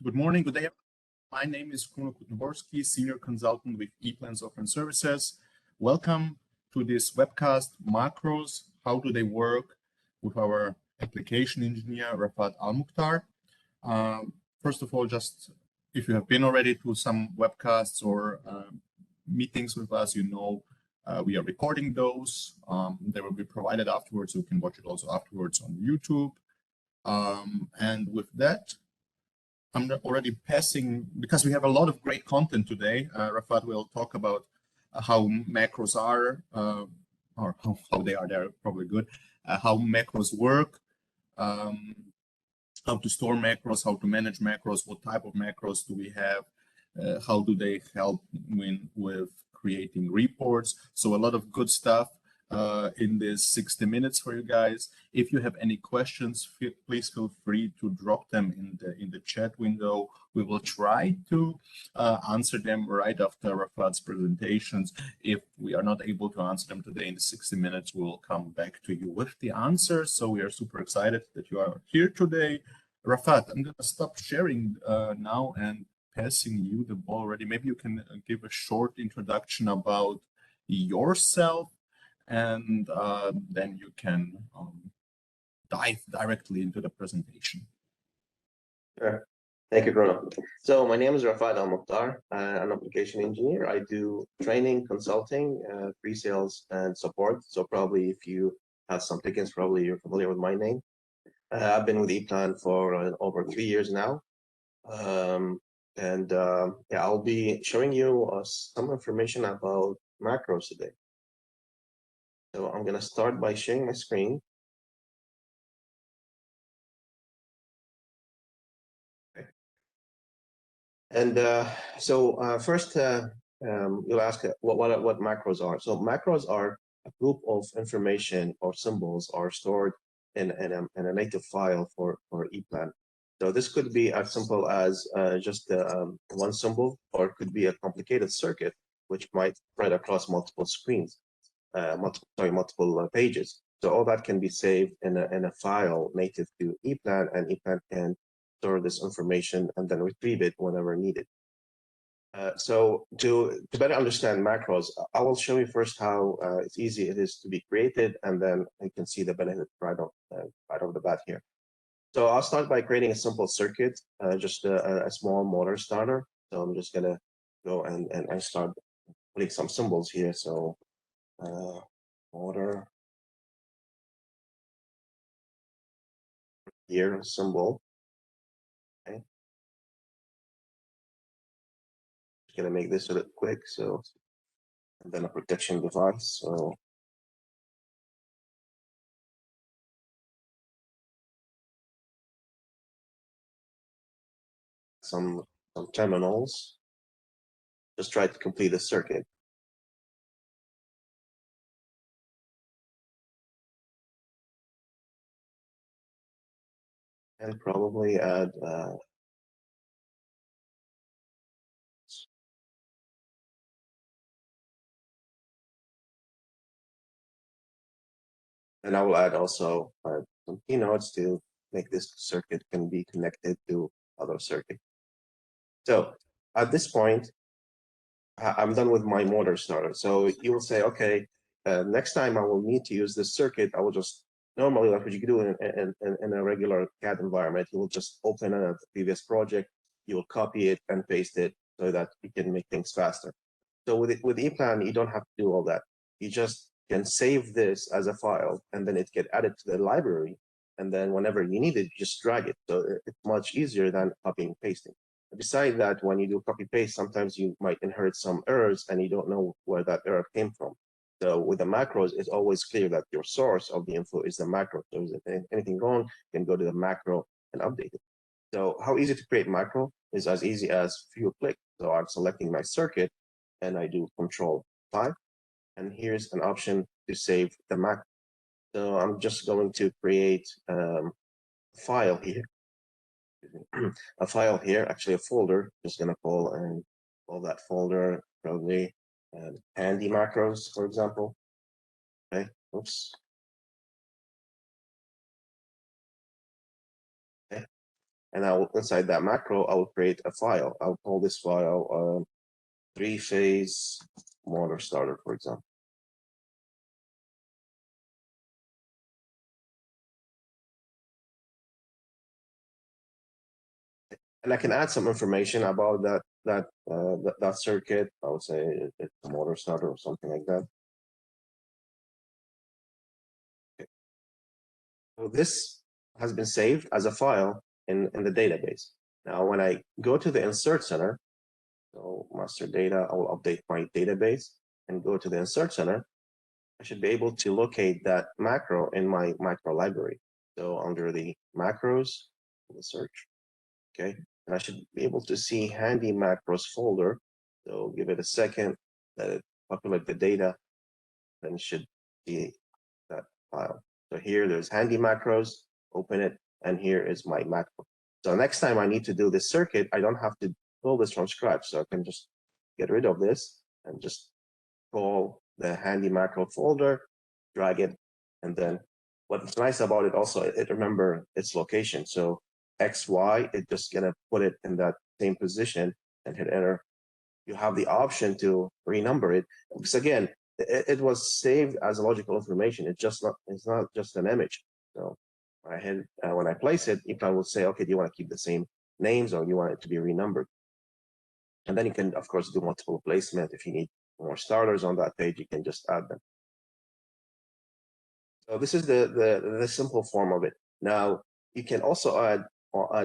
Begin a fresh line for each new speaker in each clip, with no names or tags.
Good morning, good day. My name is Kruno, Senior Consultant with EPLAN Software and Services. Welcome to this webcast, Macros, how do they work, with our application engineer, Raafat Almukhtar. First of all, just if you have been already to some webcasts or meetings with us, you know we are recording those. They will be provided afterwards, so you can watch it also afterwards on YouTube. And with that, I'm already passing, because we have a lot of great content today. Raafat will talk about how macros are, or how they are, they're probably good, how macros work, how to store macros, how to manage macros, what type of macros do we have, how do they help with creating reports. So a lot of good stuff in this 60 minutes for you guys. If you have any questions, please feel free to drop them in the chat window. We will try to answer them right after Raafat's presentations. If we are not able to answer them today in the 60 minutes, we will come back to you with the answers. So we are super excited that you are here today. Raafat, I'm going to stop sharing now and passing you the ball already. Maybe you can give a short introduction about yourself, and then you can dive directly into the presentation.
Sure. Thank you, Kruno. So my name is Raafat Almukhtar. I'm an application engineer. I do training, consulting, pre-sales, and support. So probably if you have some tickets, probably you're familiar with my name. I've been with EPLAN for over 3 years now. Yeah, I'll be showing you some information about macros today. So I'm going to start by sharing my screen. Okay. And first, you'll ask what macros are. So macros are a group of information or symbols are stored in a native file for EPLAN. So this could be as simple as just one symbol, or it could be a complicated circuit, which might spread across multiple screens. Multiple pages. So all that can be saved in a file native to EPLAN, and EPLAN can store this information and then retrieve it whenever needed. So to better understand macros, I will show you first how it's easy it is to be created, and then you can see the benefit right off the bat here. So I'll start by creating a simple circuit, just a small motor starter. So I'm just gonna go and I start putting some symbols here. So motor here symbol. Okay, just gonna make this a bit quick. So, and then a protection device. So some terminals. Just try to complete the circuit. And probably add and I will add also some keynotes to make this circuit can be connected to other circuit. So at this point, I'm done with my motor starter. So you will say, okay, next time I will need to use this circuit, I will just normally, like what you do in a regular CAD environment, you will just open a previous project, you will copy it and paste it so that you can make things faster. So with EPLAN, you don't have to do all that. You just can save this as a file, and then it get added to the library. And then whenever you need it, you just drag it. So it's much easier than copying and pasting. Besides that, when you do copy paste, sometimes you might inherit some errors and you don't know where that error came from. So with the macros, it's always clear that your source of the info is the macro. So if anything wrong, you can go to the macro and update it. So how easy to create macro is as easy as few clicks. So I'm selecting my circuit and I do Control-5. And here's an option to save the macro. So I'm just going to create a file here. A file here, actually a folder. Just gonna call that folder probably handy macros, for example. Okay, oops. Okay, And I will, inside that macro, I will create a file. I'll call this file 3-phase motor starter, for example. And I can add some information about that circuit. I would say it's a motor starter or something like that. Okay. So this has been saved as a file in the database. Now, when I go to the Insert Center, so master data, I will update my database and go to the Insert Center. I should be able to locate that macro in my macro library. So under the macros, the search, okay, and I should be able to see handy macros folder. So give it a second, let it populate the data, then it should be that file. So here there's handy macros, open it, and here is my macro. So next time I need to do this circuit, I don't have to pull this from scratch. So I can just get rid of this and just call the handy macro folder, drag it, and then what's nice about it also, it remember its location. So X, Y, it's just gonna put it in that same position and hit enter. You have the option to renumber it, because again, it was saved as a logical information. It's not just an image. So when I place it, EPLAN will say, okay, do you want to keep the same names or you want it to be renumbered? And then you can, of course, do multiple placement. If you need more starters on that page, you can just add them. So this is the simple form of it. Now you can also add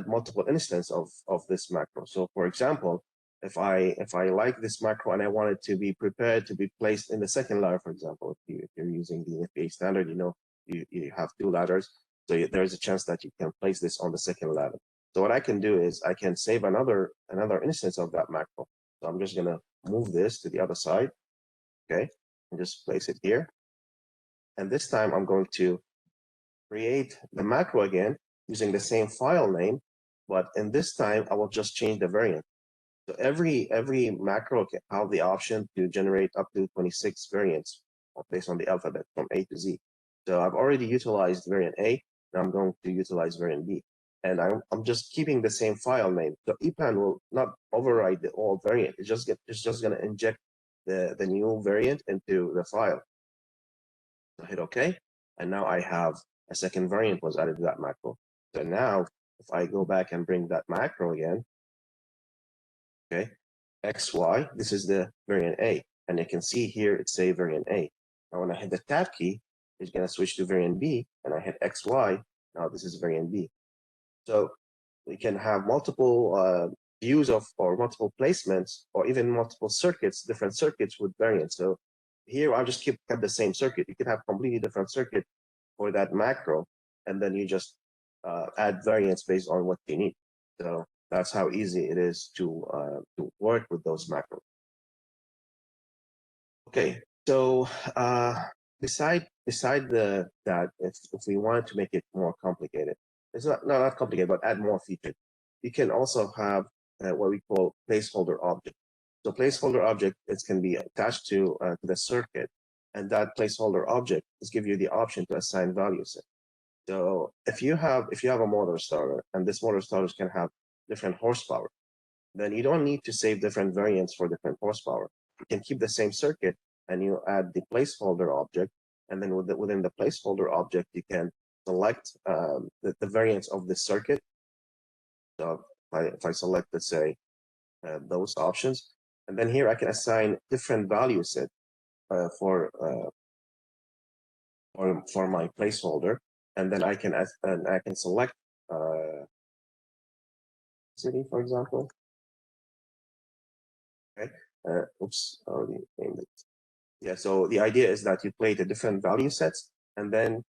multiple instances of this macro. So for example, if I like this macro and I want it to be prepared to be placed in the second ladder, for example, if you're using the FBA standard, you have 2 ladders, so there's a chance that you can place this on the second ladder. So what I can do is I can save another instance of that macro. So I'm just gonna move this to the other side, okay, and just place it here. And this time I'm going to create the macro again using the same file name, but in this time I will just change the variant. So every macro can have the option to generate up to 26 variants based on the alphabet from A to Z. So I've already utilized variant A, and I'm going to utilize variant B. And I'm just keeping the same file name. So EPLAN will not override the old variant. It's just going to inject the new variant into the file. So hit OK, and now I have a second variant was added to that macro. So now if I go back and bring that macro again, okay, XY, this is the variant A, and you can see here it's say variant A. Now when I hit the tab key, it's going to switch to variant B, and I hit XY, now this is variant B. So we can have multiple views of, or multiple placements, or even multiple circuits, different circuits with variants. So here I'll just kept the same circuit. You could have completely different circuit for that macro, and then you just add variants based on what you need. So that's how easy it is to work with those macros. Okay, so beside that, if we wanted to make it more complicated, it's not complicated, but add more features. You can also have what we call placeholder object. So placeholder object, it can be attached to the circuit, and that placeholder object is give you the option to assign values. So if you have a motor starter, and this motor starters can have different horsepower, then you don't need to save different variants for different horsepower. You can keep the same circuit and you add the placeholder object, and then within the placeholder object, you can select the variants of the circuit. So if I select, let's say, those options, and then here I can assign different value set for my placeholder, and then I can select city, for example. Okay. Oops, already named it. Yeah. So the idea is that you play the different value sets, and then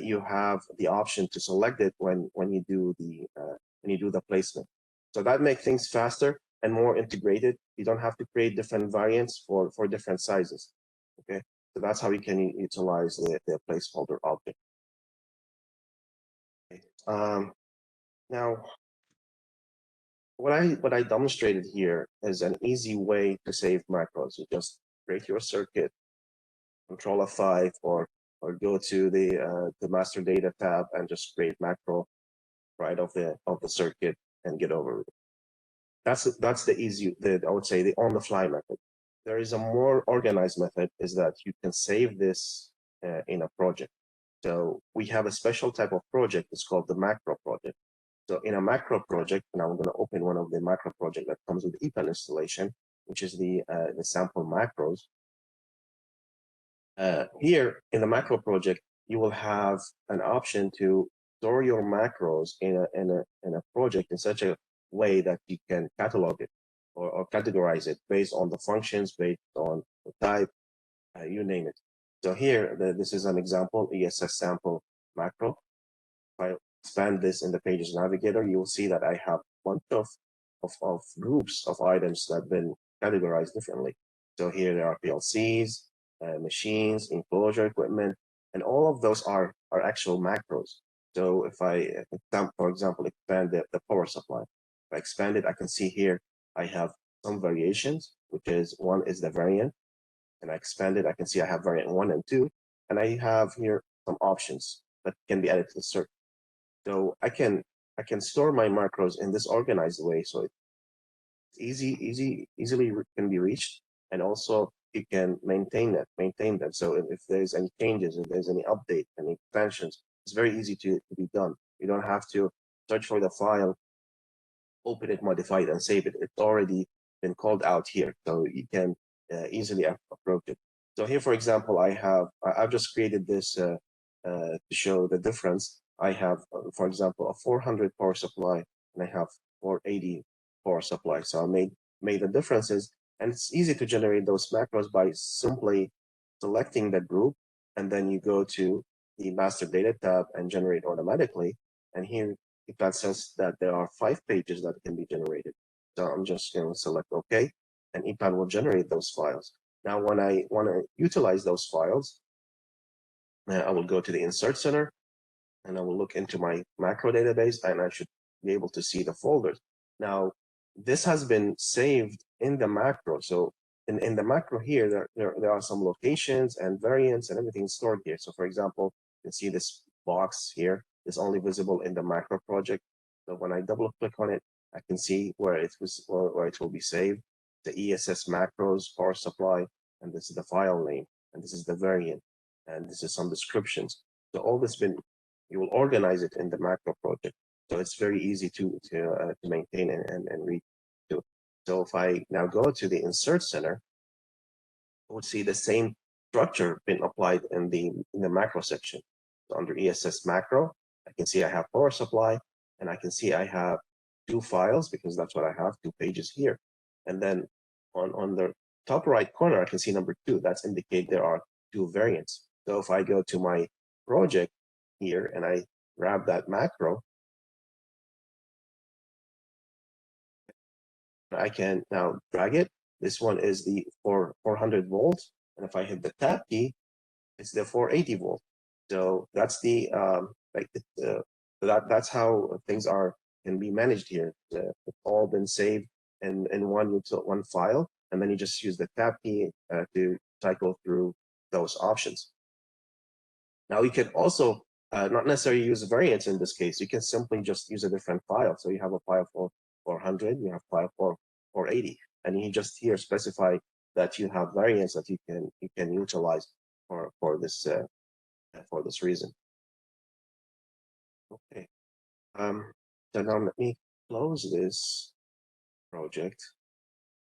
you have the option to select it when you do the placement. So that makes things faster and more integrated. You don't have to create different variants for different sizes. Okay. So that's how you can utilize the placeholder object. Okay. Now, what I demonstrated here is an easy way to save macros. You just create your circuit, Control F5, or go to the master data tab and just create macro right, of the circuit and get over it. That's the easy, I would say the on-the-fly method. There is a more organized method, is that you can save this in a project. So we have a special type of project. It's called the macro project. So in a macro project, and I'm going to open one of the macro project that comes with EPLAN installation, which is the sample macros. Here in the macro project, you will have an option to store your macros in a project in such a way that you can catalog it or categorize it based on the functions, based on the type, you name it. So here, this is an example, ESS sample macro. If I expand this in the Pages Navigator, you will see that I have a bunch of groups of items that have been categorized differently. So here there are PLCs, machines, enclosure equipment, and all of those are actual macros. So if I, for example, expand the power supply, if I expand it, I can see here I have some variations, which is one is the variant, and I expand it, I can see I have variant 1 and 2, and I have here some options that can be added to the circuit. So I can store my macros in this organized way, so it's easily can be reached, and also you can maintain them. So if there's any changes, if there's any update, any expansions, it's very easy to be done. You don't have to search for the file, open it, modify it, and save it. It's already been called out here, so you can easily approach it. So here, for example, I've just created this to show the difference. I have, for example, a 400 power supply, and I have 480 power supply. So I made the differences, and it's easy to generate those macros by simply selecting the group, and then you go to the master data tab and generate automatically. And here that says that there are 5 pages that can be generated. So I'm just going to select OK, and EPLAN will generate those files. Now, when I want to utilize those files, I will go to the Insert Center, and I will look into my macro database, and I should be able to see the folders. Now, this has been saved in the macro. So in the macro here, there are some locations and variants and everything stored here. So for example, you can see this box here is only visible in the macro project. So when I double click on it, I can see where it will be saved. The ESS macros, power supply, and this is the file name, and this is the variant, and this is some descriptions. So all this you will organize it in the macro project. So it's very easy to maintain and read to. So if I now go to the Insert Center, I would see the same structure being applied in the macro section. So under ESS macro, I can see I have power supply, and I can see I have 2 files, because that's what I have, 2 pages here. And then on the top right corner, I can see number 2. That's indicate there are 2 variants. So if I go to my project here and I grab that macro, I can now drag it. This one is the 400 volts, and if I hit the tab key, it's the 480 volt. So that's the that's how things can be managed here. It's all been saved in one file, and then you just use the tab key to cycle through those options. Now you can also not necessarily use variants in this case. You can simply just use a different file. So you have a file for 400, you have a file for 480, and you just here specify that you have variants that you can utilize for this reason. Okay. So now let me close this project.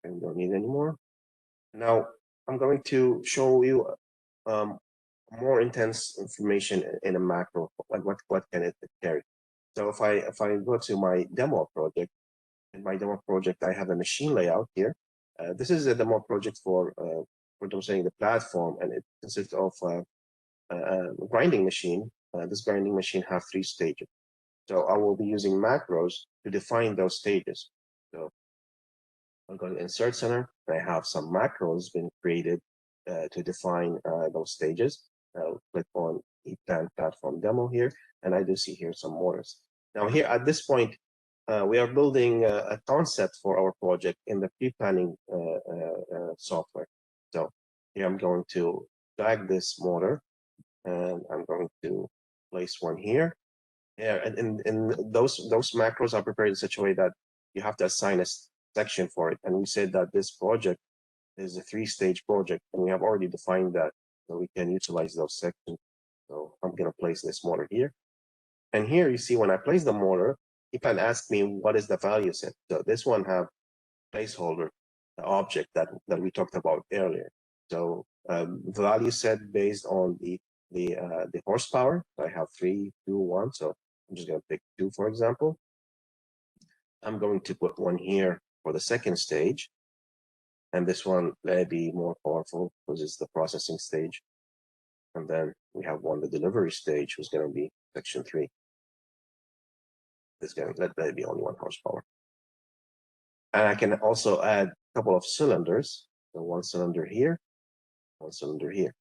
I don't need any more. Now I'm going to show you more intense information in a macro, like what can it carry. So if I go to my demo project, in my demo project, I have a machine layout here. This is a demo project for demonstrating the platform, and it consists of a grinding machine. This grinding machine has 3 stages. So I will be using macros to define those stages. So I'll go to Insert Center, and I have some macros been created to define those stages. I'll click on EPLAN platform demo here, and I do see here some motors. Now here at this point, we are building a concept for our project in the pre-planning software. So here I'm going to drag this motor, and I'm going to place one here. Yeah, and those macros are prepared in such a way that you have to assign a section for it. And we said that this project is a 3-stage project, and we have already defined that, so we can utilize those sections. So I'm going to place this motor here. And here you see when I place the motor, EPLAN asked me what is the value set. So this one have placeholder, the object that we talked about earlier. So value set based on the horsepower. I have 3, 2, 1. So I'm just going to pick 2, for example. I'm going to put 1 here for the second stage. And this one may be more powerful because it's the processing stage. And then we have 1, the delivery stage, who's going to be section 3. This going to let that be only 1 horsepower. And I can also add a couple of cylinders. So 1 cylinder here, 1 cylinder here.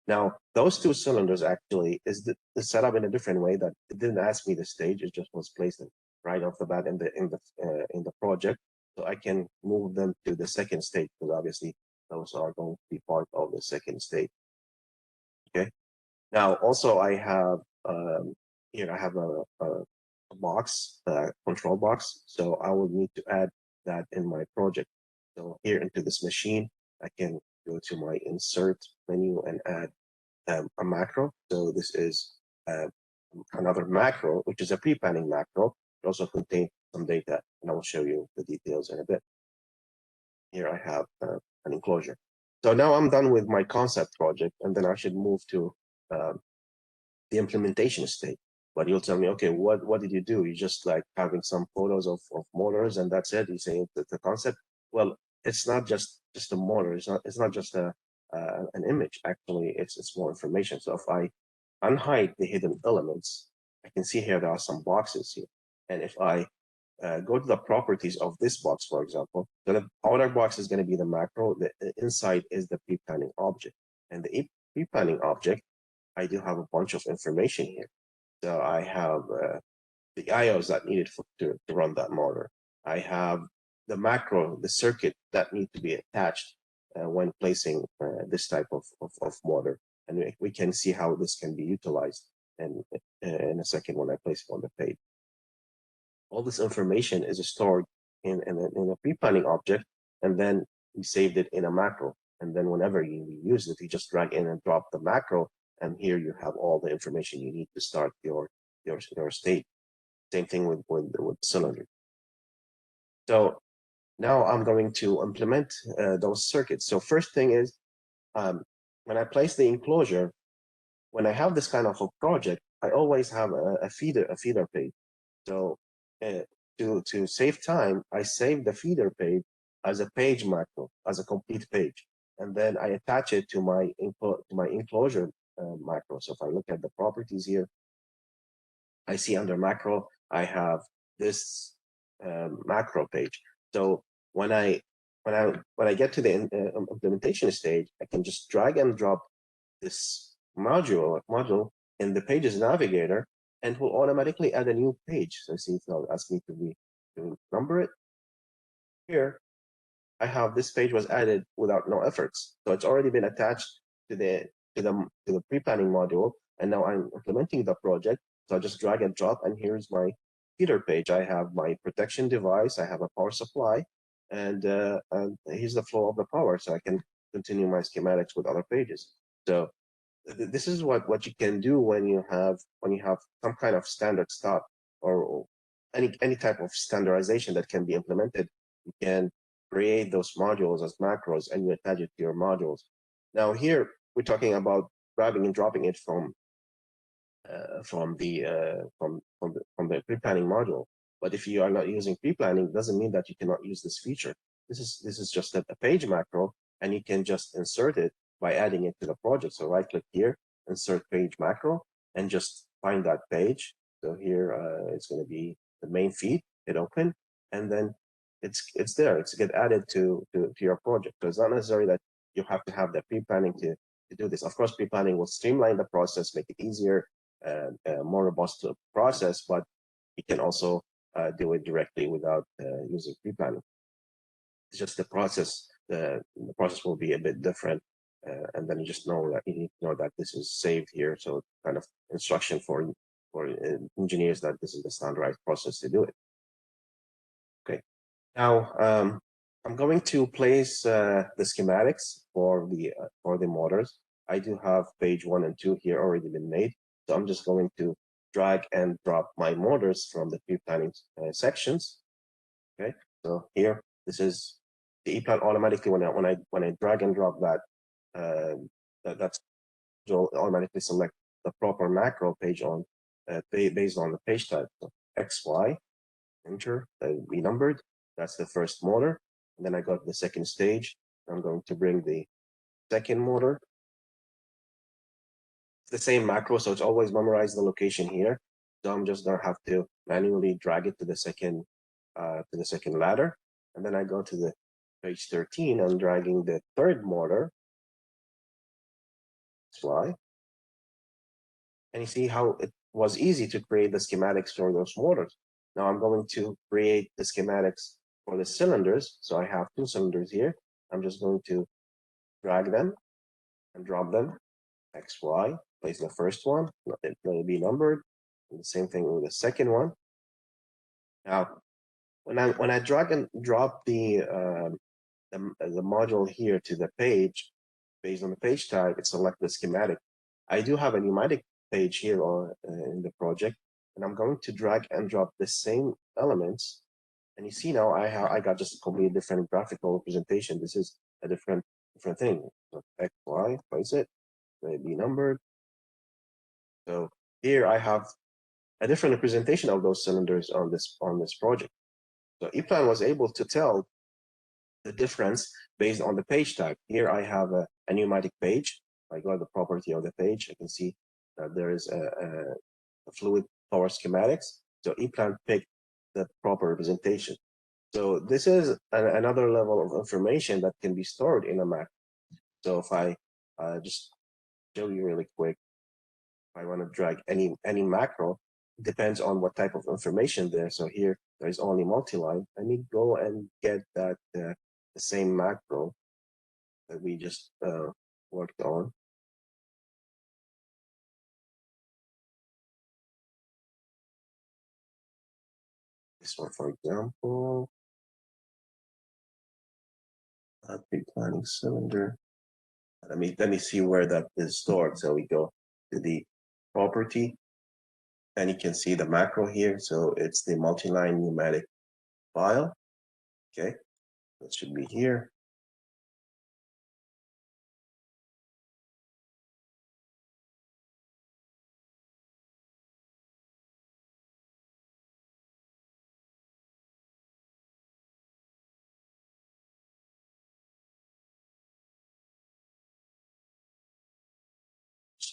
Now, those 2 cylinders actually is set up in a different way that it didn't ask me the stage. It just was placed right off the bat in the project. So I can move them to the second stage because obviously those are going to be part of the second stage. Okay. Now, also I have here I have a box, control box. So I will need to add that in my project. So here into this machine, I can go to my insert menu and add a macro. So this is another macro, which is a pre-planning macro. It also contains some data, and I will show you the details in a bit. Here I have an enclosure. So now I'm done with my concept project, and then I should move to the implementation stage. But you'll tell me, okay, what did you do? You just like having some photos of motors and that's it. You say the concept. Well, it's not just a motor. It's not just an image. Actually, it's more information. So if I unhide the hidden elements, I can see here there are some boxes here. And if I go to the properties of this box, for example, the outer box is going to be the macro. The inside is the pre-planning object. And the pre-planning object, I do have a bunch of information here. So I have the IOs that needed to run that motor. I have the macro, the circuit that need to be attached when placing this type of motor. And we can see how this can be utilized in a second when I place it on the page. All this information is stored in a pre-planning object, and then we saved it in a macro. And then whenever you use it, you just drag in and drop the macro, and here you have all the information you need to start your state. Same thing with the cylinder. So now I'm going to implement those circuits. So first thing is, when I place the enclosure, when I have this kind of a project, I always have a feeder page. So to save time, I save the feeder page as a page macro, as a complete page, and then I attach it to my enclosure macro. So if I look at the properties here, I see under macro I have this macro page. So when I get to the implementation stage, I can just drag and drop this module in the pages navigator, and will automatically add a new page. So see, it'll ask me to number it. Here, I have this page was added without no efforts. So it's already been attached to the pre-planning module, and now I'm implementing the project. So I just drag and drop, and here's my feeder page. I have my protection device, I have a power supply, and here's the flow of the power, so I can continue my schematics with other pages. So this is what you can do when you have some kind of standard stuff or any type of standardization that can be implemented. You can create those modules as macros and you attach it to your modules. Now here we're talking about grabbing and dropping it from the pre-planning module. But if you are not using pre-planning, it doesn't mean that you cannot use this feature. This is just a page macro, and you can just insert it by adding it to the project. So right click here, insert page macro, and just find that page. So here it's going to be the main feed. Hit open, and then it's there. It's get added to your project. So it's not necessary that you have to have the pre-planning to do this. Of course, pre-planning will streamline the process, make it easier, more robust process, but you can also do it directly without using pre-planning. It's just the process. The process will be a bit different, and then you just know that you need to know that this is saved here. So kind of instruction for for engineers that this is the standardized process to do it. Okay, now I'm going to place the schematics for the motors. I do have page 1 and 2 here already been made, so I'm just going to drag and drop my motors from the pre-planning sections. Okay, so here this is the EPLAN automatically when I drag and drop that that's will automatically select the proper macro page on based on the page type. So XY, enter, be numbered. That's the first motor. And then I got the second stage. I'm going to bring the second motor. It's the same macro, so it's always memorize the location here. So I'm just gonna have to manually drag it to the second ladder. And then I go to the page 13. I'm dragging the third motor. XY. And you see how it was easy to create the schematics for those motors. Now I'm going to create the schematics for the cylinders. So I have 2 cylinders here. I'm just going to drag them and drop them. XY, place the first one, it will be numbered. And the same thing with the second one. Now, when I drag and drop the module here to the page, based on the page type, it selects the schematic. I do have a pneumatic page here in the project, and I'm going to drag and drop the same elements. And you see now I got just a completely different graphical representation. This is a different thing. So XY, place it, may be numbered. So here I have a different representation of those cylinders on this project. So EPLAN was able to tell the difference based on the page type. Here I have a pneumatic page. I got the property of the page. I can see that there is a fluid power schematics. So EPLAN picked the proper representation. So this is another level of information that can be stored in a macro. So if I just show you really quick, if I want to drag any macro, it depends on what type of information there. So here there is only multi-line. I need to go and get that the same macro that we just worked on. This one, for example, pre-planning cylinder. Let me see where that is stored. So we go to the property, and you can see the macro here. So it's the multi-line pneumatic file. Okay, that should be here.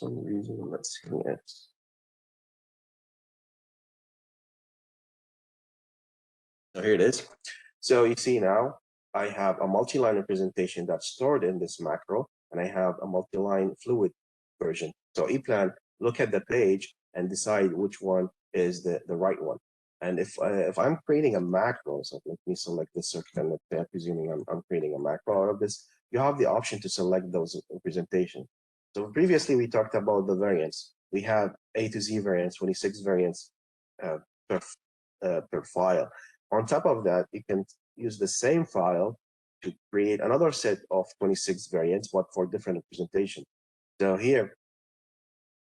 For some reason, let's see it. So here it is. So you see now I have a multi-line representation that's stored in this macro, and I have a multi-line fluid version. So EPLAN look at the page and decide which one is the right one. And if I'm creating a macro, so let me select this circuit, and I'm presuming I'm creating a macro out of this, you have the option to select those representations. So previously we talked about the variants. We have A to Z variants, 26 variants per file. On top of that, you can use the same file to create another set of 26 variants, but for different representation. So here,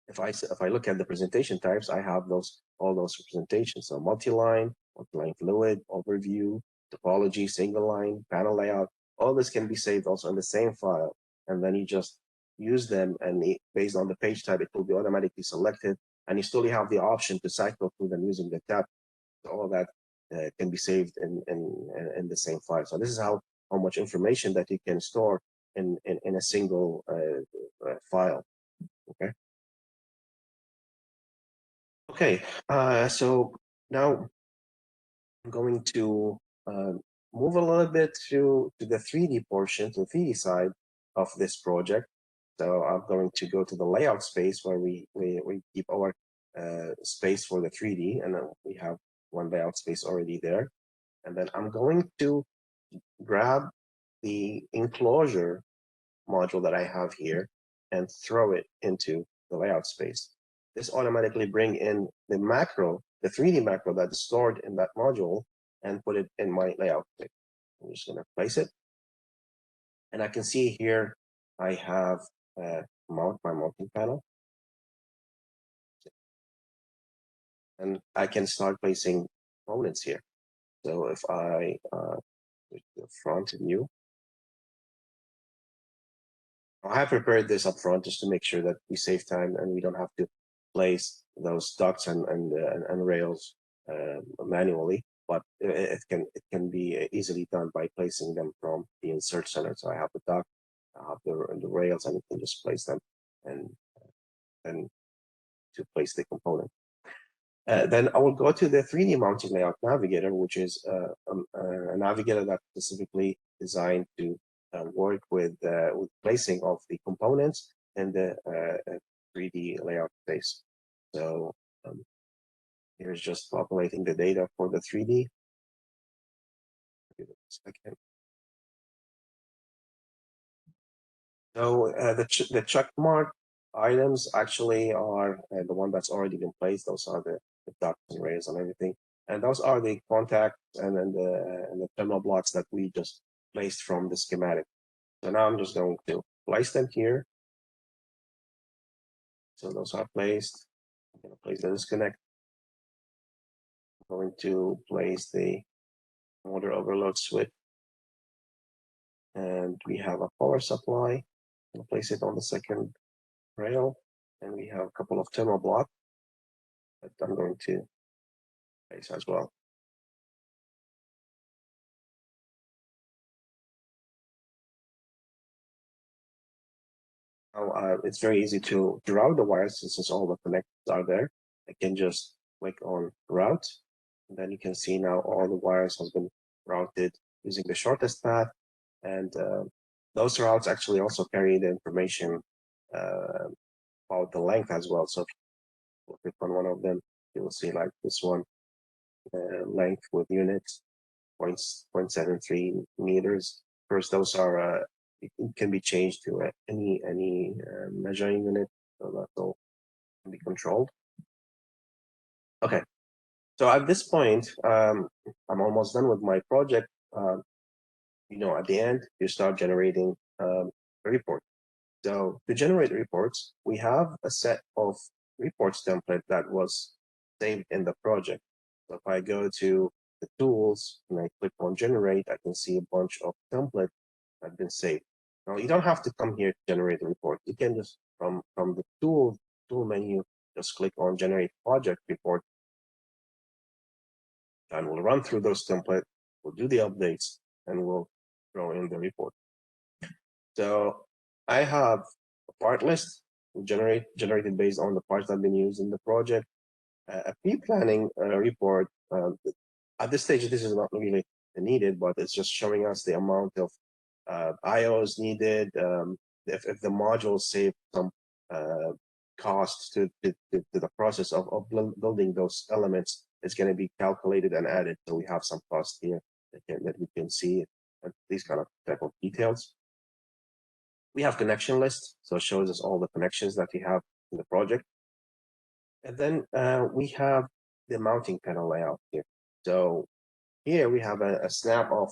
if I look at the presentation types, I have all those representations. So multi-line fluid, overview, topology, single line, panel layout. All this can be saved also in the same file, and then you just use them, and based on the page type, it will be automatically selected, and you still have the option to cycle through them using the tab. So all of that can be saved in the same file. So this is how much information that you can store in a single file. Okay. Okay. So now I'm going to move a little bit to the 3D portion, to the 3D side of this project. So I'm going to go to the layout space where we keep our space for the 3D, and we have one layout space already there. And then I'm going to grab the enclosure module that I have here and throw it into the layout space. this automatically bring in the macro, the 3D macro that's stored in that module, and put it in my layout. I'm just going to place it. And I can see here, I have my mounting panel. And I can start placing components here. So if I the front view, I have prepared this up front just to make sure that we save time and we don't have to place those ducts and rails manually. But it can be easily done by placing them from the insert center. So I have the duct, I have the rails, and you can just place them and to place the component. Then I will go to the 3D mounting layout navigator, which is a navigator that's specifically designed to work with placing of the components in the 3D layout space. So here's just populating the data for the 3D. Give it a second. So the check mark items actually are the one that's already been placed. Those are the ducts and rails and everything. And those are the contacts and then the thermal blocks that we just placed from the schematic. So now I'm just going to place them here. So those are placed. I'm going to place the disconnect. I'm going to place the motor overload switch. And we have a power supply. I'll place it on the second rail. And we have a couple of thermal blocks that I'm going to place as well. It's very easy to route the wires since all the connectors are there. I can just click on route, and then you can see now all the wires has been routed using the shortest path, and those routes actually also carry the information about the length as well. So if you click on one of them, you will see like this one, length with units, 0.73 meters. First, those are it can be changed to any measuring unit, so that all can be controlled. Okay, so at this point, I'm almost done with my project. At the end, you start generating a report. So to generate reports, we have a set of reports template that was saved in the project. So if I go to the tools and I click on generate, I can see a bunch of templates that have been saved. Now you don't have to come here to generate a report. You can just from the tool menu, just click on generate project report, and we'll run through those templates. We'll do the updates, and we'll throw in the report. So I have a part list generated based on the parts that have been used in the project. A pre-planning report. At this stage, this is not really needed, but it's just showing us the amount of IOs needed. If the modules save some cost to the process of building those elements, it's going to be calculated and added. So we have some cost here that we can see, these kind of type of details. We have connection list, so it shows us all the connections that we have in the project. And then we have the mounting panel layout here. So here we have a snap of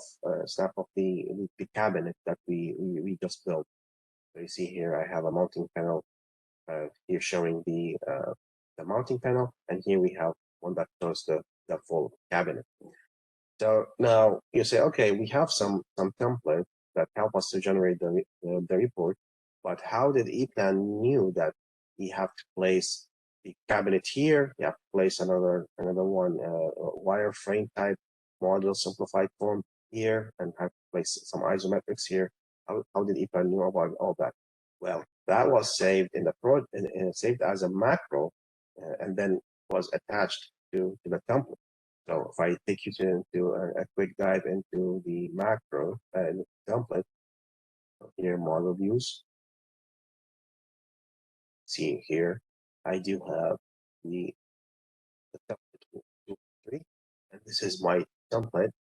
the cabinet that we just built. So you see here I have a mounting panel here showing the mounting panel, and here we have one that shows the full cabinet. So now you say, okay, we have some templates that help us to generate the report, but how did EPLAN knew that we have to place the cabinet here? You have to place another one, wireframe type model simplified form here, and have to place some isometrics here. How did EPLAN know about all that? Well, that was saved in the saved as a macro, and then was attached to the template. So if I take you into a quick dive into the macro and template, here model views. See here, I do have the template 2, 3, and this is my template.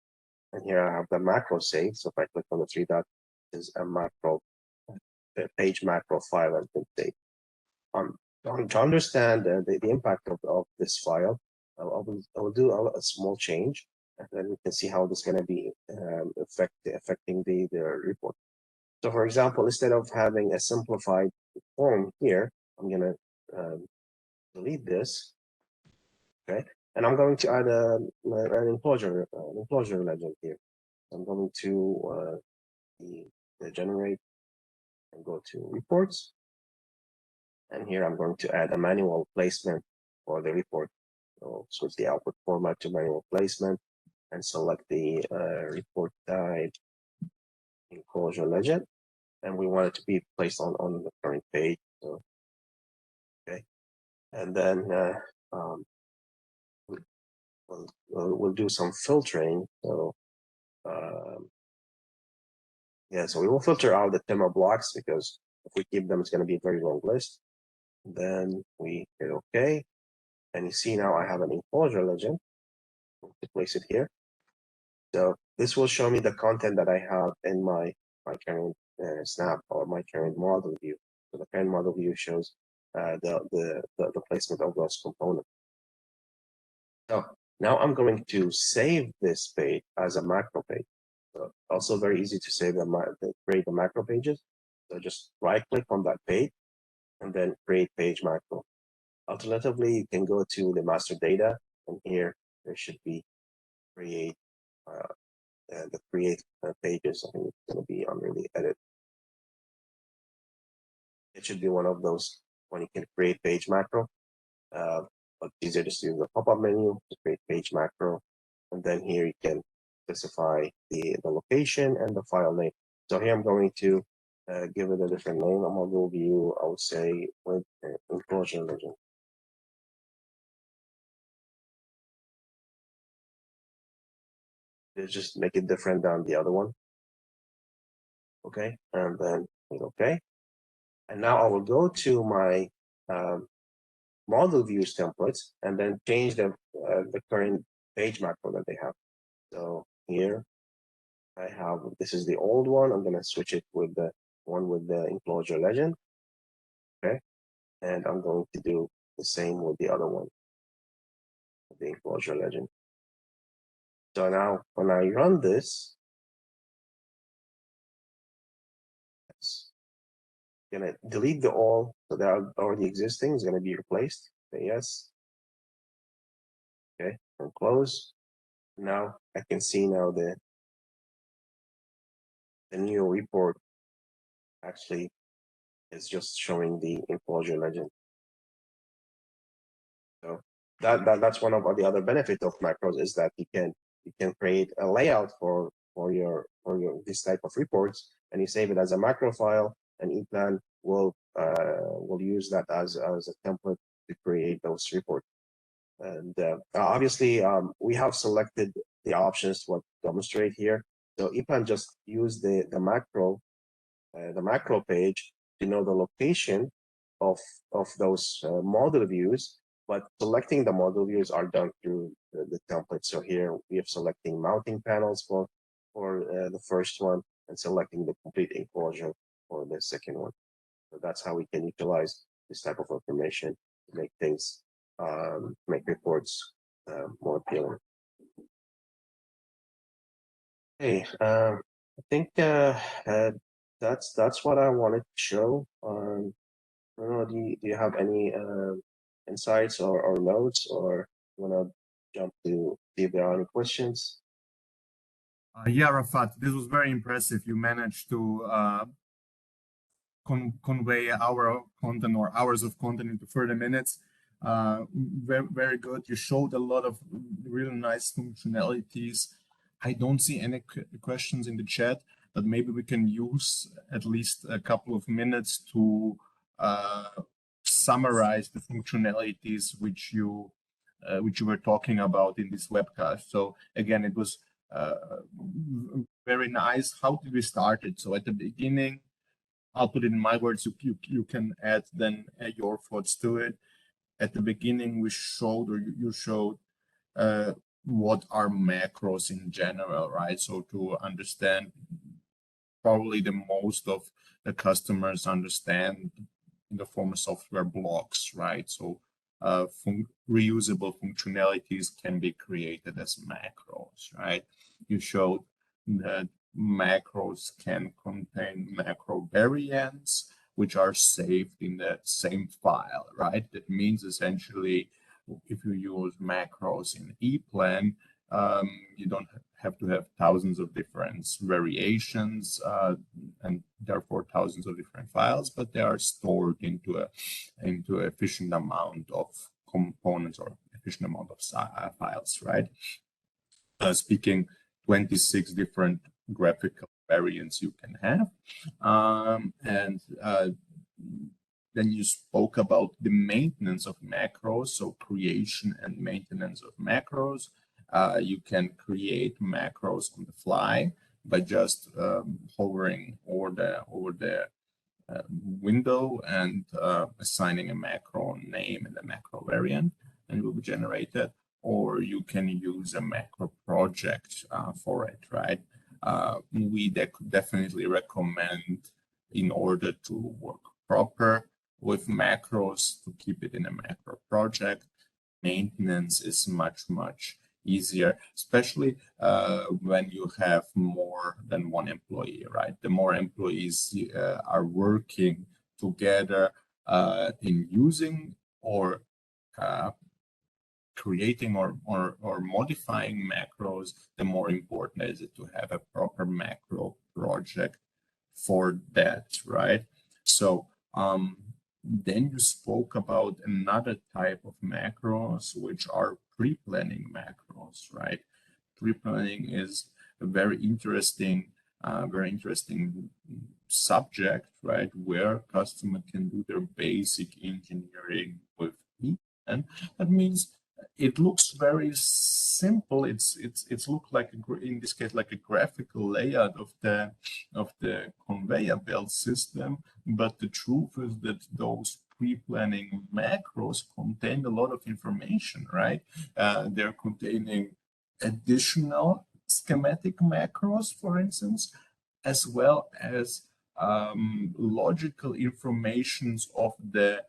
And here I have the macro saved. So if I click on the 3 dots, this is a macro page macro file has been saved. to understand the impact of this file, I will do a small change, and then we can see how this is going to be affecting the report. So for example, instead of having a simplified form here, I'm going to delete this, okay? And I'm going to add an enclosure legend here. I'm going to generate and go to reports. And here I'm going to add a manual placement for the report. So switch the output format to manual placement and select the report type enclosure legend. And we want it to be placed on the current page. So, okay. And then we'll do some filtering. So yeah, so we will filter out the tema blocks because if we keep them, it's going to be a very long list. Then we hit OK. And you see now I have an enclosure legend. To place it here. So this will show me the content that I have in my current snap or my current model view. So the current model view shows the placement of those components. So now I'm going to save this page as a macro page. So also very easy to save create the macro pages. So just right click on that page and then create page macro. Alternatively, you can go to the master data, and here there should be create the create pages. I think it's going to be under the edit. It should be one of those when you can create page macro. But easier just to use the pop-up menu to create page macro, and then here you can specify the location and the file name. So here I'm going to give it a different name. I'm going to view, I would say, with enclosure legend. Just make it different than the other one. Okay, and then hit OK. And now I will go to my model views templates and then change the current page macro that they have. So here I have, this is the old one. I'm going to switch it with the one with the enclosure legend. Okay. And I'm going to do the same with the other one, the enclosure legend. So now when I run this, it's going to delete the all. So that are already existing is going to be replaced. Say yes. Okay. And close. Now I can see now the new report actually is just showing the enclosure legend. So that's one of the other benefits of macros is that you can create a layout for your this type of reports, and you save it as a macro file, and EPLAN will use that as a template to create those reports. And obviously, we have selected the options to demonstrate here. So EPLAN just use the macro page to know the location of those model views, but selecting the model views are done through the template. So here we have selecting mounting panels for the first one and selecting the complete enclosure for the second one. So that's how we can utilize this type of information to make things, make reports more appealing. Okay, I think that's what I wanted to show. Do you have any insights or notes, or you want to jump to see if there are any questions?
Yeah, Raafat, this was very impressive. You managed to convey our content or hours of content into 30 minutes. Very, very good. You showed a lot of really nice functionalities. I don't see any questions in the chat, but maybe we can use at least a couple of minutes to summarize the functionalities which you were talking about in this webcast. So again, it was very nice. How did we start it? So at the beginning, I'll put it in my words. You can add then your thoughts to it. At the beginning, we showed, or you showed, what are macros in general, right? So to understand, probably the most of the customers understand in the form of software blocks, right? So reusable functionalities can be created as macros, right? You showed that macros can contain macro variants, which are saved in the same file, right? That means essentially, if you use macros in EPLAN, you don't have to have thousands of different variations and therefore thousands of different files, but they are stored into an efficient amount of components or efficient amount of files, right? Speaking 26 different graphical variants you can have. Then you spoke about the maintenance of macros, so creation and maintenance of macros. You can create macros on the fly by just hovering over the window and assigning a macro name and a macro variant, and it will be generated. Or you can use a macro project for it, right? We definitely recommend, in order to work proper with macros, to keep it in a macro project. Maintenance is much easier, especially when you have more than one employee, right? The more employees are working together in using or creating or modifying macros, the more important is it to have a proper macro project for that, right? So then you spoke about another type of macros, which are pre-planning macros, right? Pre-planning is a very interesting subject, right? Where customer can do their basic engineering with EPLAN. That means it looks very simple. It's looked like in this case like a graphical layout of the conveyor belt system. But the truth is that those pre-planning macros contain a lot of information, right? They're containing additional schematic macros, for instance, as well as logical informations of the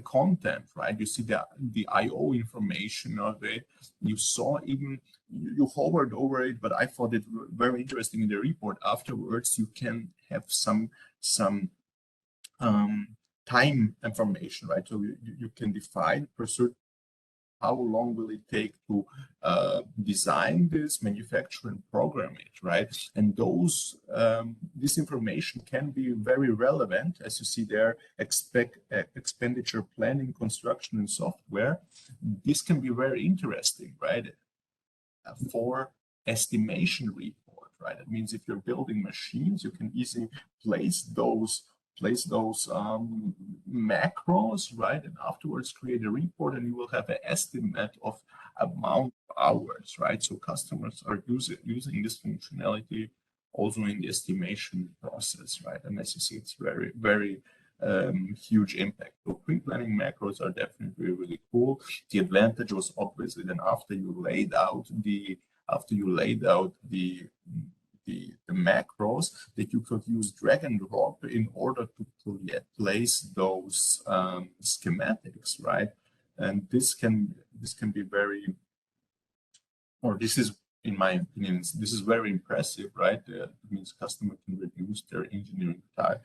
content, right? You see the I/O information of it. You saw even, you hovered over it, but I thought it very interesting in the report. Afterwards, you can have some time information, right? So you can define per certain how long will it take to design this, manufacture, and program it, right? And this information can be very relevant, as you see there, expenditure planning, construction, and software. This can be very interesting, right? For estimation report, right? It means if you're building machines, you can easily place those macros, right? And afterwards create a report, and you will have an estimate of amount of hours, right? So customers are using this functionality also in the estimation process, right? And as you see, it's very huge impact. So pre-planning macros are definitely really cool. The advantage was obviously then after you laid out the macros, that you could use drag and drop in order to place those schematics, right? And this can be very, or this is, in my opinion, this is very impressive, right? It means customer can reduce their engineering time.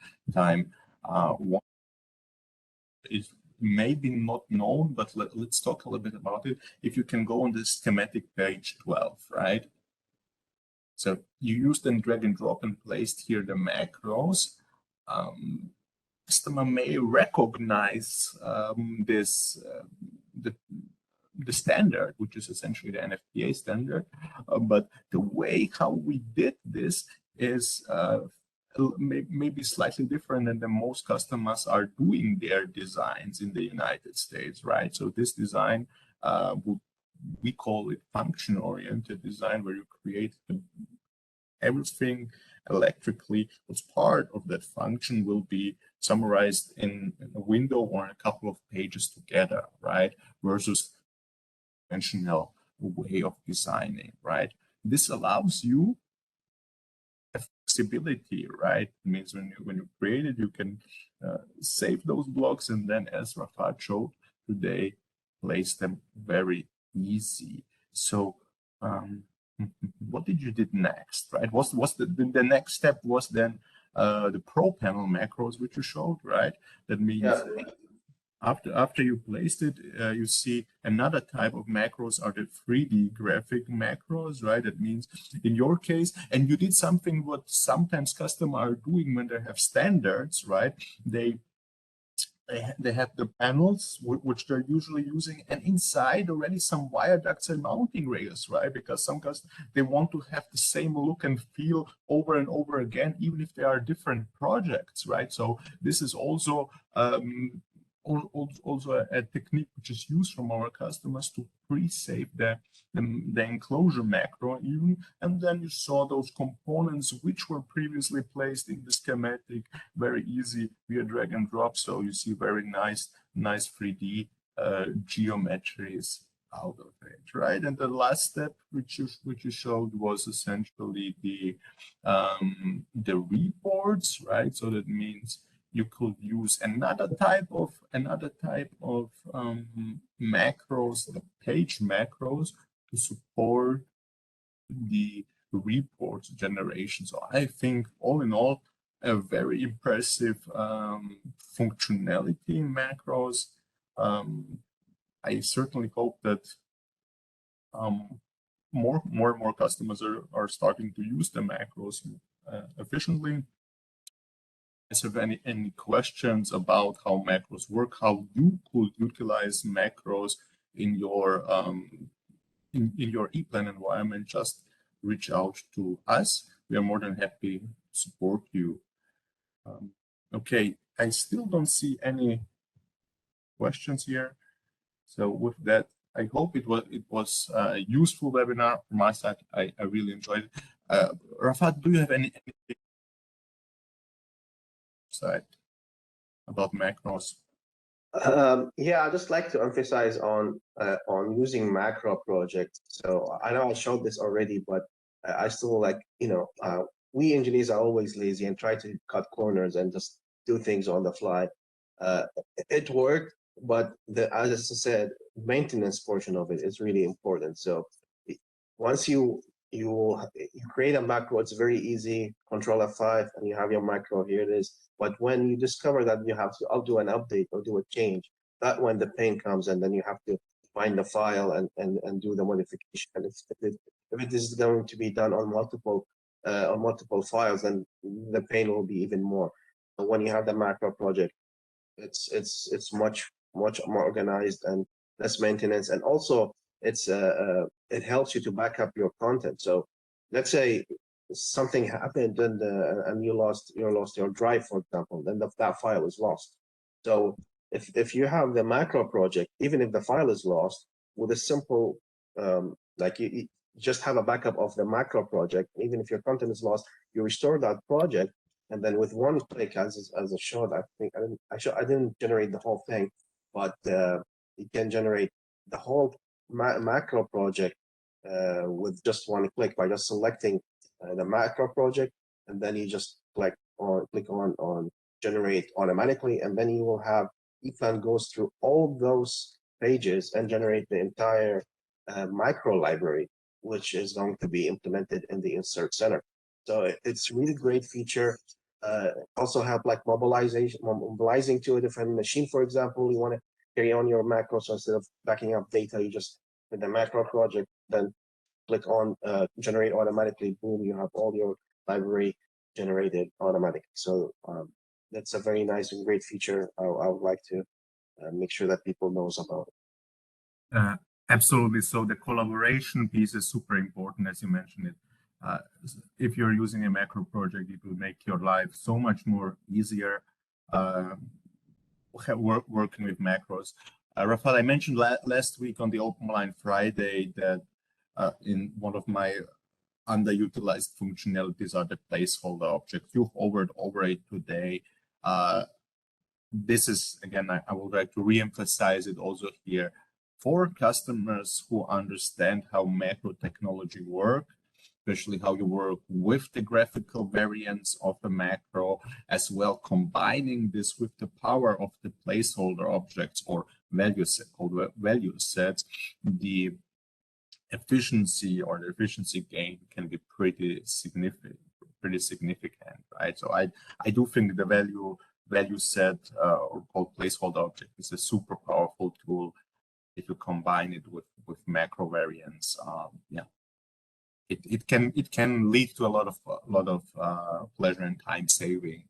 One is maybe not known, but let's talk a little bit about it. If you can go on the schematic page 12, right? So you used and drag and drop and placed here the macros. Customer may recognize the standard, which is essentially the NFPA standard, but the way how we did this is maybe slightly different than most customers are doing their designs in the United States, right? So this design, we call it function-oriented design, where you create everything electrically. What's part of that function will be summarized in a window or in a couple of pages together, right? Versus conventional way of designing, right? This allows you flexibility, right? It means when you create it, you can save those blocks, and then, as Raafat showed today, place them very easy. So what did you did next, right? What's the next step was then the Pro Panel macros, which you showed, right? That means after you placed it, you see another type of macros are the 3D graphic macros, right? That means in your case, and you did something what sometimes customers are doing when they have standards, right? They have the panels which they're usually using, and inside already some wire ducts and mounting rails, right? Because some customers, they want to have the same look and feel over and over again, even if they are different projects, right? So this is also also a technique which is used from our customers to pre-save the enclosure macro even, and then you saw those components which were previously placed in the schematic very easy via drag and drop. So you see very nice 3D geometries out of it, right? And the last step which you showed was essentially the reports, right? So that means you could use another type of macros, the page macros, to support the report generation. So I think all in all, a very impressive functionality in macros. I certainly hope that more and more customers are starting to use the macros efficiently. Have any questions about how macros work, how you could utilize macros in your EPLAN environment, just reach out to us. We are more than happy to support you. Okay, I still don't see any questions here. So with that, I hope it was a useful webinar from my side. I really enjoyed it. Raafat, do you have any side about macros?
Yeah, I'd just like to emphasize on using macro projects. So I know I showed this already, but I still like, we engineers are always lazy and try to cut corners and just do things on the fly. It worked, but as I said, maintenance portion of it is really important. So once you create a macro, it's very easy, Control F5, and you have your macro, here it is. But when you discover that you have to do an update or do a change, that when the pain comes, and then you have to find the file and do the modification. And if it is going to be done on multiple files, then the pain will be even more. But when you have the macro project, it's much more organized and less maintenance, and also it helps you to back up your content. So let's say something happened and you lost your drive, for example, then that file is lost. So if you have the macro project, even if the file is lost, with a simple like you just have a backup of the macro project, even if your content is lost, you restore that project, and then with one click, as I showed, I think I didn't generate the whole thing, but you can generate the whole macro project with just one click by just selecting the macro project, and then you just click on generate automatically, and then you will have EPLAN goes through all those pages and generate the entire micro library, which is going to be implemented in the insert center. So it's really great feature. Also have like mobilizing to a different machine. For example, you want to carry on your macros, so instead of backing up data, you just with the macro project, then click on generate automatically. Boom, you have all your library generated automatically. So that's a very nice and great feature. I would like to make sure that people knows about it.
Absolutely. So the collaboration piece is super important, as you mentioned it. If you're using a macro project, it will make your life so much more easier working with macros. Raafat, I mentioned last week on the Open Line Friday that in one of my underutilized functionalities are the placeholder objects. You've hovered over it today. This is, again, I would like to re-emphasize it also here. For customers who understand how macro technology works, especially how you work with the graphical variants of the macro, as well combining this with the power of the placeholder objects or value sets. The efficiency or the efficiency gain can be pretty significant, right? So I do think the value set or called placeholder object is a super powerful tool if you combine it with macro variants. Yeah, it can lead to a lot of pleasure and time saving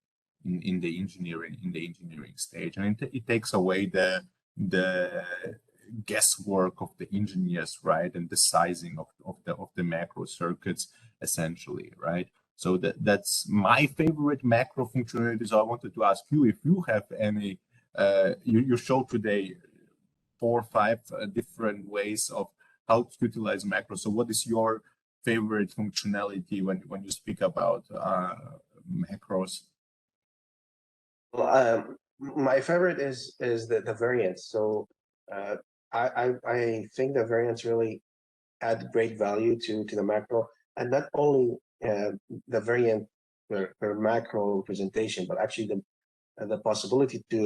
in the engineering stage, and it takes away the guesswork of the engineers, right, and the sizing of the macro circuits essentially, right? So that's my favorite macro functionality. So I wanted to ask you if you have any. You showed today 4 or 5 different ways of how to utilize macros. So what is your favorite functionality when you speak about macros?
Well, my favorite is the variance. So I think the variance really add great value to the macro, and not only the variant per macro representation, but actually the possibility to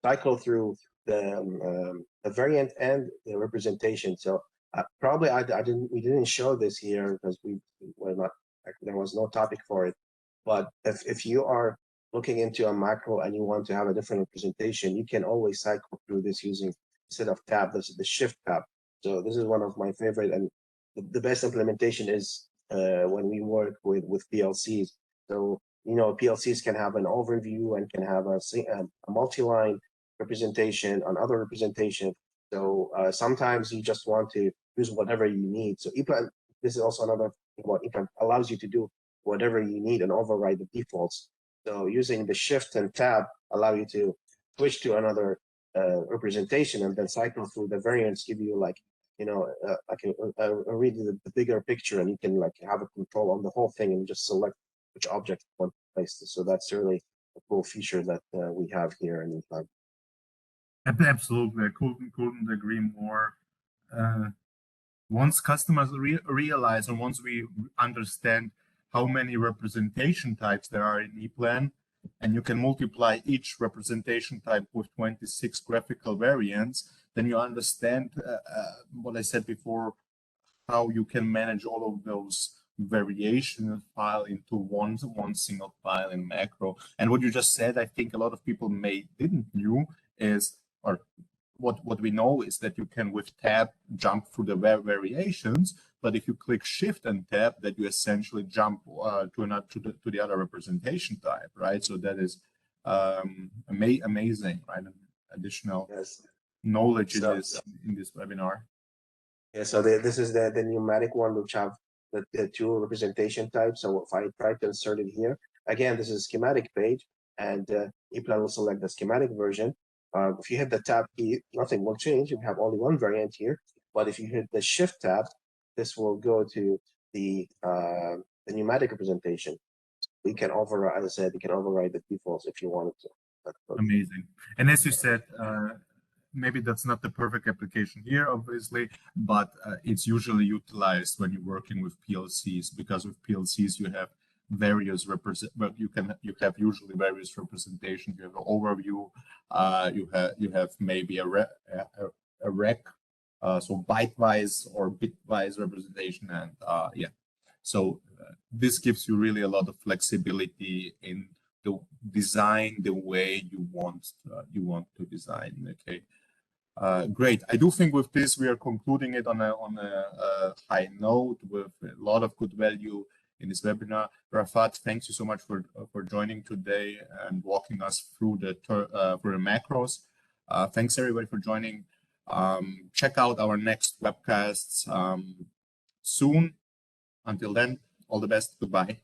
cycle through the variant and the representation. So probably we didn't show this here because we were not, there was no topic for it. But if you are looking into a macro and you want to have a different representation, you can always cycle through this using, instead of tab, this is the shift tab. So this is one of my favorite, and the best implementation is when we work with PLCs. So PLCs can have an overview and can have a multi-line representation on other representation. So sometimes you just want to use whatever you need. So EPLAN, this is also another thing what EPLAN allows you to do whatever you need and override the defaults. So using the shift and tab allow you to switch to another representation and then cycle through the variants, give you like, read the bigger picture, and you can like have a control on the whole thing and just select which object you want to place. So that's really a cool feature that we have here in EPLAN.
Absolutely, I couldn't agree more. Once customers realize, and once we understand how many representation types there are in EPLAN, and you can multiply each representation type with 26 graphical variants, then you understand what I said before, how you can manage all of those variation file into one single file in macro. And what you just said, I think a lot of people didn't knew is, or what we know is that you can with tab jump through the variations, but if you click shift and tab, that you essentially jump to the other representation type, right? So that is amazing, right? Additional knowledge in this webinar.
Yeah, so this is the pneumatic one, which have the 2 representation types. So if I try to insert it here, again, this is a schematic page, and EPLAN will select the schematic version. If you hit the tab key, nothing will change. You have only one variant here. But if you hit the shift tab, this will go to the pneumatic representation. We can override, as I said, we can override the defaults if you wanted to.
Amazing. And as you said, maybe that's not the perfect application here, obviously, but it's usually utilized when you're working with PLCs, because with PLCs you have various you have usually various representation. You have an overview, you have maybe a rec, so byte-wise or bit-wise representation, and yeah. So this gives you really a lot of flexibility in the design the way you want to design. Okay. Great. I do think with this we are concluding it on a high note with a lot of good value in this webinar. Raafat, thanks you so much for joining today and walking us through the macros. Thanks everybody for joining. Check out our next webcasts soon. Until then, all the best. Goodbye.